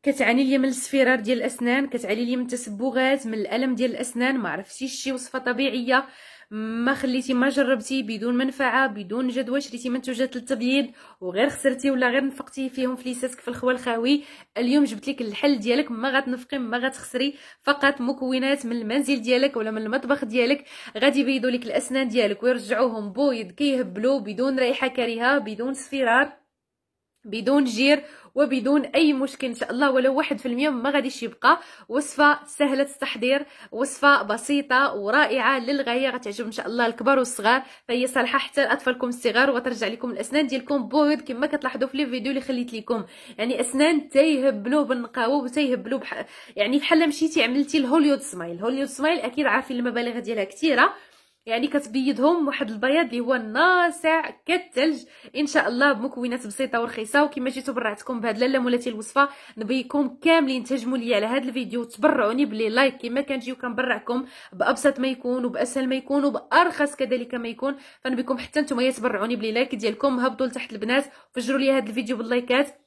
كتعاني ليا من الاصفرار ديال الاسنان، كتعاني ليا من التسبغات، من الالم ديال الاسنان، ما عرفتيش شي وصفه طبيعيه، ما خليتي ما جربتي، بدون منفعه بدون جدوى، شريتي منتوجات للتبييض وغير خسرتي ولا غير نفقتي فيهم فليساتك في الخوى الخاوي. اليوم جبت لك الحل ديالك، ما غتنفقي ما غتخسري، فقط مكونات من المنزل ديالك ولا من المطبخ ديالك غادي يبيضوا لك الاسنان ديالك ويرجعوهم بويض كيهبلوا بدون ريحه كريهه، بدون صفرار، بدون جير، وبدون اي مشكل ان شاء الله، ولو 1% ما غاديش يبقى. وصفه سهله التحضير، وصفه بسيطه ورائعه للغايه، غتعجب ان شاء الله الكبار والصغار، فهي صالحه حتى لاطفالكم الصغار، وترجع لكم الاسنان ديالكم بويض كما كتلاحظوا في لي فيديو اللي خليت لكم. يعني اسنان تيهبلوا بالنقاوه وتيهبلوا يعني بحال مشيتي عملتي الهوليود سمايل. هوليود سمايل اكيد عارفين المبالغ ديالها كثيره، يعني كتبيضهم واحد البياض اللي هو ناصع كالثلج ان شاء الله، بمكونات بسيطه ورخيصه. وكما جيتو برعتكم بهاد لاله مولاتي الوصفه، نبيكم كاملين تهجموا لي على هذا الفيديو وتبرعوني بلي لايك كما كنجيو كنبرعكم بابسط ما يكون وباسهل ما يكون وبارخص كذلك ما يكون. فنبيكم حتى نتوما تبرعوني بلي لايك ديالكم، هبطوا لتحت البنات فجروا لي هذا الفيديو باللايكات،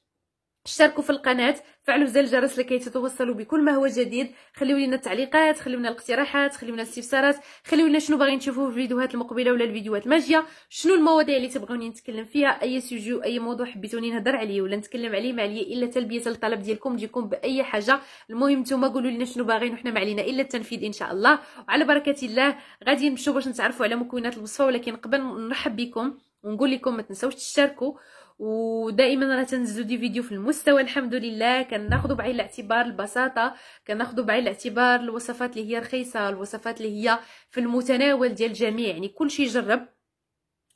اشتركوا في القناه، فعلوا زر الجرس لكي تتوصلوا بكل ما هو جديد، خليوا لنا التعليقات، خليوا لنا الاقتراحات، خليوا لنا الاستفسارات، خليوا لنا شنو باغيين تشوفوا في الفيديوهات المقبله ولا الفيديوهات الماجيه، شنو المواضيع اللي تبغوني نتكلم فيها، اي سوجي اي موضوع حبيتوني نهضر عليه ولا نتكلم عليه، ما عليا الا تلبيه الطلب ديالكم، جيكم باي حاجه. المهم نتوما قولوا لنا شنو باغيين وحنا ما علينا الا التنفيذ ان شاء الله. وعلى بركه الله غادي نمشيو باش نتعرفوا على مكونات الوصفه، ولكن قبل نرحب بكم ونقول لكم ما تنساوش تشتركوا، ودائما راه تنزلوا دي فيديو في المستوى الحمد لله، كناخذوا بعين الاعتبار البساطه، كناخذوا بعين الاعتبار الوصفات اللي هي رخيصه، الوصفات اللي هي في المتناول ديال الجميع، يعني كل شيء جرب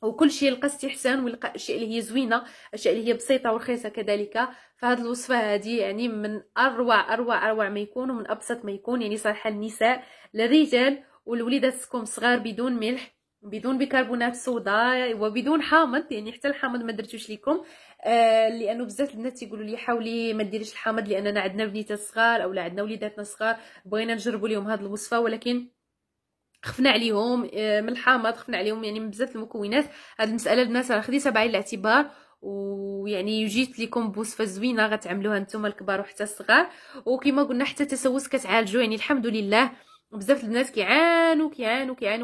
وكل شيء لقى استحسان، ولقى الاشياء اللي هي زوينه، الاشياء اللي هي بسيطه ورخيصه كذلك. فهاد الوصفه هذه يعني من اروع ما يكون ومن ابسط ما يكون، يعني صالحه للنساء للرجال والوليداتكم صغار، بدون ملح، بدون بيكربونات صودا، وبدون حامض، يعني حتى الحامض ما درتوش لكم. لانه بزاف البنات تيقولوا لي حاولي ما ديريش الحامض لاننا عندنا بنيتات صغار اولا عندنا وليداتنا صغار، بغينا نجربوا لهم هذه الوصفه، ولكن خفنا عليهم من الحامض، خفنا عليهم يعني من بزاف المكونات. هذه المساله البنات راه خديتها بعين الاعتبار، ويعني جيت لكم بوصفه زوينه غتعملوها نتوما الكبار وحتى الصغار. وكما قلنا حتى التسوس كتعالجوا، يعني الحمد لله بزاف البنات كيعانوا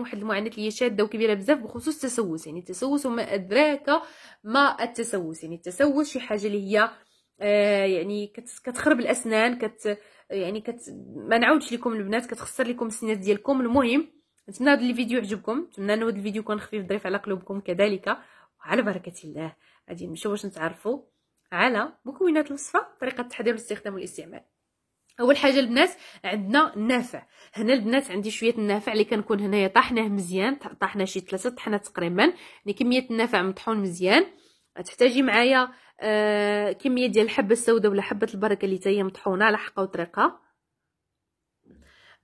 واحد المعاناه اللي هي شاده وكبيره بزاف بخصوص التسوس. يعني التسوس وما ادراك ما التسوس، يعني التسوس شي حاجه اللي هي يعني كتخرب الاسنان، يعني ما نعاودش لكم البنات، كتخسر لكم السنات ديالكم. المهم نتمنى هذا الفيديو يعجبكم، نتمنى ان هذا الفيديو يكون خفيف ظريف على قلوبكم كذلك. وعلى بركه الله غادي نمشيو باش نتعرفوا على مكونات الوصفه، طريقه التحضير والاستخدام والاستعمال. اول حاجه البنات عندنا النافع. هنا البنات عندي شويه النافع اللي كنكون هنايا طحناه مزيان، طحنا شي 3 طحنات تقريبا، يعني كميه النافع مطحون مزيان. تحتاجي معايا كميه ديال الحبه السوداء ولا حبه البركه اللي هي مطحونه على حقه وطريقه.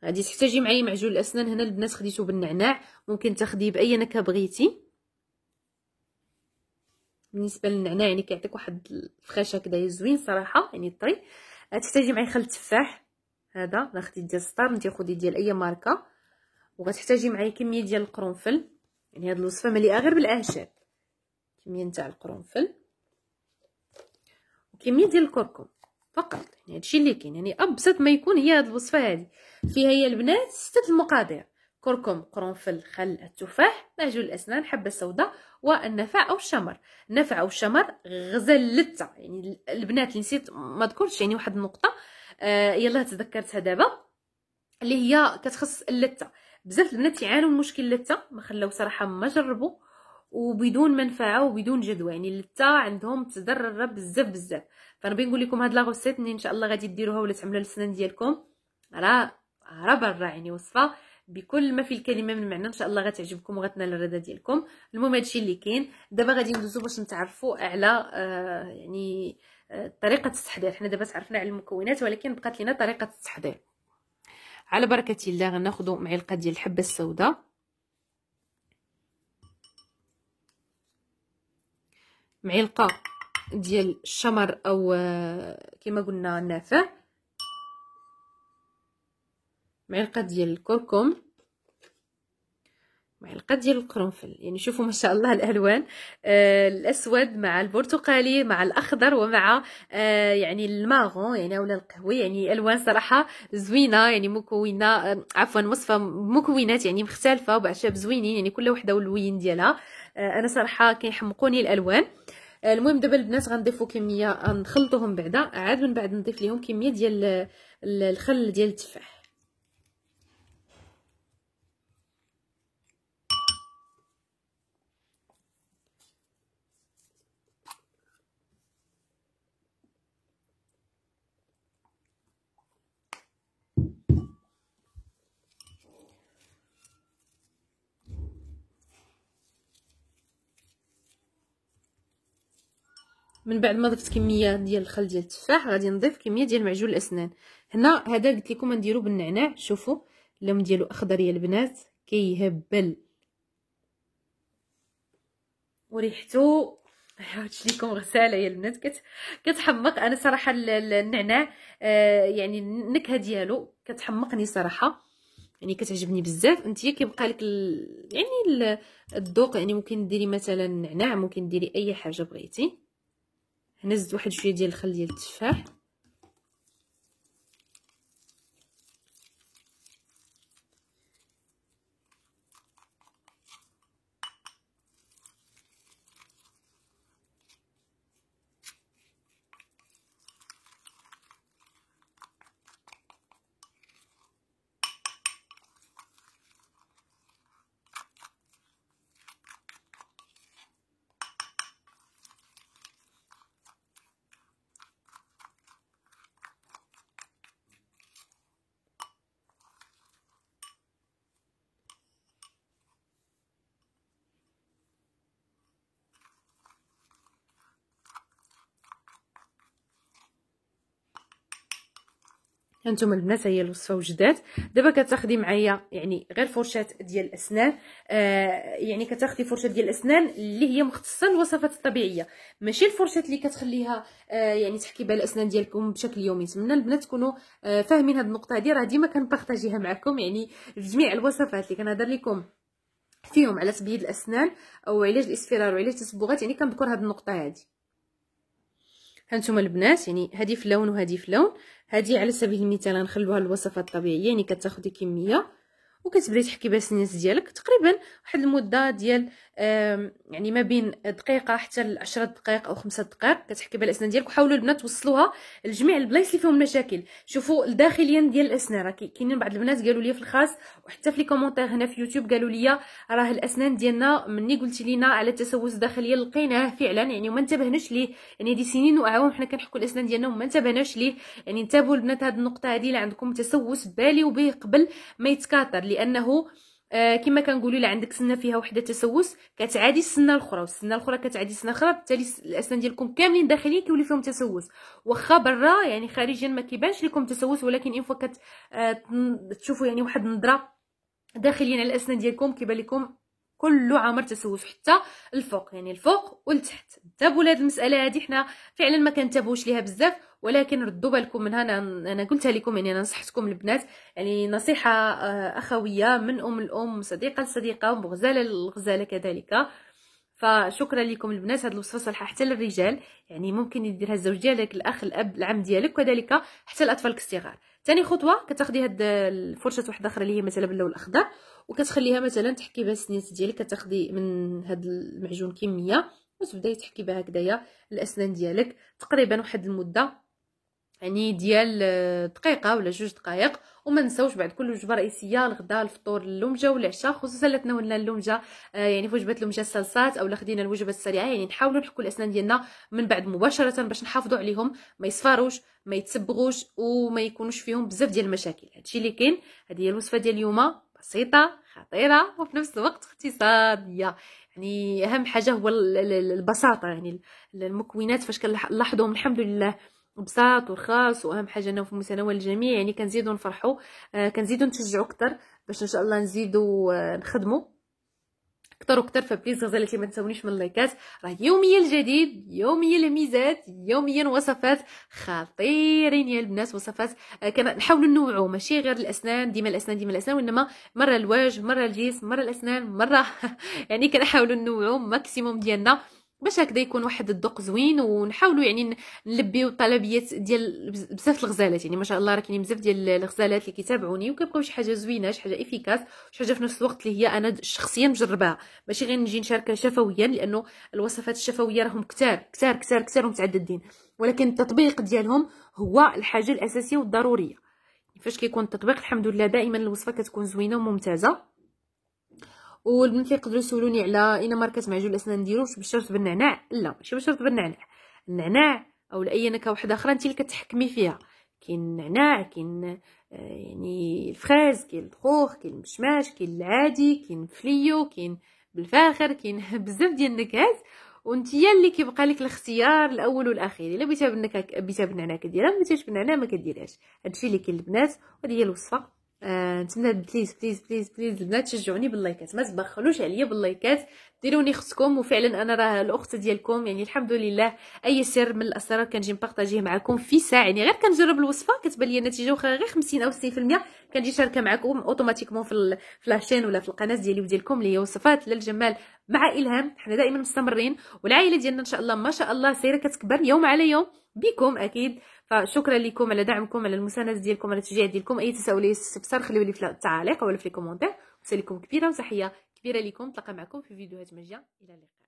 غادي تحتاجي معايا معجون الاسنان، هنا البنات خديته بالنعناع، ممكن تاخديه باي نكهه بغيتي. بالنسبه للنعناع يعني كيعطيك واحد الفخاشه كذا زوين صراحه، يعني طري. تحتاجي معايا خل تفاح، هذا انا خديت ديال ستار، انت خدي ديال اي ماركه. وغتحتاجي معايا كميه ديال القرنفل، يعني هاد الوصفه مليئه غير بالاعشاب، كميه نتاع القرنفل وكميه ديال الكركم فقط، يعني هادشي اللي كاين، يعني ابسط ما يكون هي هاد الوصفه هذه. فيها هي البنات 6 المقادير: كركم، قرنفل، خل، التفاح، معجون الاسنان، حبه سوداء، والنفع او الشمر. النفع او الشمر غزال لته، يعني البنات اللي نسيت ما ذكرتش يعني واحد النقطه يلا تذكرتها دابا، اللي هي كتخص اللته. بزاف البنات يعانوا من مشكل اللته، ما خلاو صراحه ما جربوا، وبدون منفعه وبدون جدوى، يعني اللته عندهم تضرر بزاف. فانا بغيت نقول لكم هاد لا غوسيت ان شاء الله غادي ديروها ولا تعملوها للسنان ديالكم، راه برا، يعني وصفه بكل ما في الكلمه من معنى، ان شاء الله غتعجبكم وغتنال الرضا ديالكم. المهم هادشي اللي كاين دابا. غادي ندوزو باش نتعرفوا على يعني طريقه التحضير. حنا دابا تعرفنا على المكونات، ولكن بقات لنا طريقه التحضير. على بركه الله غناخذوا معلقه ديال الحبه السوداء، معلقه ديال الشمر او كما قلنا النافع، معلقه ديال الكركم، معلقه ديال القرنفل. يعني شوفوا ما شاء الله الالوان، الاسود مع البرتقالي مع الاخضر ومع يعني الماغون يعني اولا القهوي، يعني الوان صراحه زوينه، يعني مكونه عفوا وصفه مكونات يعني مختلفه وباعشاب زوينين، يعني كل وحده واللوين ديالها. انا صراحه كيحمقوني الالوان. المهم دابا البنات غنضيفوا كميه، نخلطوهم بعدا، عاد من بعد نضيف لهم كميه ديال الخل ديال التفاح. من بعد ما ضفت كميه ديال الخل ديال التفاح غادي نضيف كميه ديال معجون الاسنان. هنا هذا قلت لكم نديرو بالنعناع، شوفوا اللون ديالو اخضر يا البنات كيهبل وريحته عاودت لكم غساله يا البنات كتحمق. انا صراحه النعناع يعني النكهه ديالو كتحمقني صراحه، يعني كتعجبني بزاف. نتيا كيبقى لك يعني الذوق، يعني ممكن ديري مثلا نعناع، ممكن ديري اي حاجه بغيتي. هنا زدت واحد شويه ديال الخل ديال التفاح. هانتوما البنات هي الوصفه وجدات. دابا كتاخدي معايا يعني غير فرشاه ديال الاسنان، يعني كتاخدي فرشاه ديال الاسنان اللي هي مختصه للوصفات الطبيعيه، ماشي الفرشاه اللي كتخليها يعني تحكي بها الاسنان ديالكم بشكل يومي. نتمنى البنات تكونوا فاهمين هذه النقطه هذه، راه ديما كنبارطاجيها معكم، يعني في جميع الوصفات اللي كنهضر لكم فيهم على تبييض الاسنان او علاج الاصفرار وعلاج التصبغات، يعني كنذكر هذه النقطه هذه. هانتوما البنات يعني هذه في لون وهذه في لون، هذه على سبيل المثال غنخلوها للوصفه الطبيعيه، يعني كتاخدي كميه وكتبداي تحكي بها السنان ديالك تقريبا واحد المده ديال يعني ما بين دقيقه حتى ل 10 دقائق او 5 دقائق كتحكي بها الاسنان ديالك. وحاولوا البنات توصلوها لجميع البلايص اللي فيهم المشاكل. شوفوا داخليا ديال الاسنان راه كاينين بعض البنات قالوا لي في الخاص وحتى في لي كومونتير هنا في يوتيوب قالوا لي راه الاسنان ديالنا مني قلتي لينا على التسوس داخليا لقيناه فعلا، يعني وما انتبهناش ليه، يعني هذه سنين واعوام حنا كنحكوا الاسنان ديالنا وما انتبهناش ليه. يعني انتبهوا البنات هذه النقطه هذه، الا عندكم تسوس باليوا به قبل ما يتكاثر، لانه كما كنقولوا الا عندك سنه فيها وحده تسوس كتعادي السنه الاخرى، والسنه الاخرى كتعادي السنه الاخرى، بالتالي الاسنان ديالكم كاملين داخليا كيولي فيهم تسوس. واخا برا يعني خارجيا ما كيبانش لكم تسوس، ولكن ان فوا تشوفوا يعني واحد النظره داخليا على الاسنان ديالكم كيبان لكم كله عامر تسوس، حتى الفوق يعني الفوق والتحت. انتبهوا لهاد المساله هذه، حنا فعلا ما كنتبهوش ليها بزاف، ولكن ردوا بالكم منها. انا قلتها لكم، يعني انا نصحتكم البنات، يعني نصيحه اخويه من ام الام، صديقه لصديقه، وغزاله للغزاله كذلك. فشكرا لكم البنات. هذه الوصفه صالحه حتى للرجال، يعني ممكن يديرها الزوج ديالك، الاخ، الاب، العم ديالك، وكذلك حتى الاطفال الصغار. ثاني خطوه كتاخدي هاد الفرشه واحده اخرى اللي هي مثلا باللون الاخضر، وكتخليها مثلا تحكي بها السنين ديالك. كتاخدي من هاد المعجون كميه وتبداي تحكي بها هكذايا الاسنان ديالك تقريبا واحد المده يعني ديال دقيقه ولا 2 دقائق. وما نساوش بعد كل وجبه رئيسيه، الغداء، الفطور، اللومجه والعشاء، خصوصا لا تناولنا اللومجه يعني في وجبه اللومجه الصلصات او خدينا الوجبه السريعه، يعني نحاولوا نحكوا الاسنان ديالنا من بعد مباشره باش نحافظوا عليهم ما يصفروش ما يتسبغوش وما يكونوش فيهم بزاف ديال المشاكل. هادشي اللي كاين. هذه هي الوصفه ديال اليوم، بسيطه خطيره وفي نفس الوقت اقتصاديه. يعني اهم حاجه هو البساطه، يعني المكونات فاش كنلاحظوهم الحمد لله بساط ورخاص، واهم حاجه انه في متناول الجميع. يعني كنزيدوا نفرحوا، كنزيدوا نتشجعوا اكثر باش ان شاء الله نزيدوا نخدموا اكثر وكثر. فبليز غزالاتي ما تنسونيش من اللايكات، راه يوميا الجديد، يوميا الميزات، يوميا وصفات خطيرين يا البنات. وصفات كنحاولوا ننوعوا، ماشي غير الاسنان ديما الاسنان ديما الاسنان، وانما مره الوجه، مره الجسم، مره الاسنان، مره يعني كنحاولوا ننوعوا ماكسيموم ديالنا باش هكذا يكون واحد الذوق زوين، ونحاولوا يعني نلبيو الطلبيات ديال بزاف الغزالات. يعني ما شاء الله راه كاينين بزاف ديال الغزالات اللي كيتابعوني وكيبقاو شي حاجه زوينه، شي حاجه افيكاس، شي حاجه في نفس الوقت اللي هي انا شخصيا مجرباها، ماشي غير نجي نشاركها شفويا، لانه الوصفات الشفويه راهم كتار كتار كتار كتار ومتعددين، ولكن التطبيق ديالهم هو الحاجه الاساسيه والضروريه. فاش كيكون التطبيق الحمد لله دائما الوصفه كتكون زوينه وممتازه. والبنات اللي يقدروا يسولوني على اين ماركه معجون الاسنان نديرو، واش بالشرط بالنعناع؟ لا ماشي بالشرط بالنعناع، النعناع او اي نكهه واحده اخرى انت اللي كتحكمي فيها. كاين النعناع، كاين يعني الفريز، كاين الخوخ، كاين المشماش، كاين العادي، كاين فليو، كاين بالفاخر، كاين بزاف ديال النكهات، وانتيا اللي كيبقى لك الاختيار الاول والاخير. الا بغيتيها بالنكهه بغيتيها بالنعناع كديرها، ما بغيتيش بالنعناع ما كديرهاش. هادشي اللي كاين البنات، وهذه هي الوصفه. نتمنى بليز بليز بليز بليز البنات تشجعوني باللايكات، ما تبخلوش عليا باللايكات، ديروني اختكم. وفعلا انا راه الاخت ديالكم، يعني الحمد لله اي سر من الاسرار كنجي نبارطاجيه معكم في ساعه. يعني غير كنجرب الوصفه كتبان لي النتيجه واخا غير 50 او 60%، كنجي شاركه معكم اوتوماتيكمون في لاشين ولا في القناه ديالي وديالكم اللي هي وصفات للجمال مع الهام. حنا دائما مستمرين، والعائله ديالنا ان شاء الله ما شاء الله سيره كتكبر يوم على يوم بكم اكيد. فشكرا لكم على دعمكم، على المساندة ديالكم، على التشجيع ديالكم. اي تساؤل اي استفسار خليوه لي في التعاليق ولا في لي كومونتير. وساليكم كبيره وتحيه كبيره لكم، نتلاقى معكم في فيديوهات مجيه، الى اللقاء.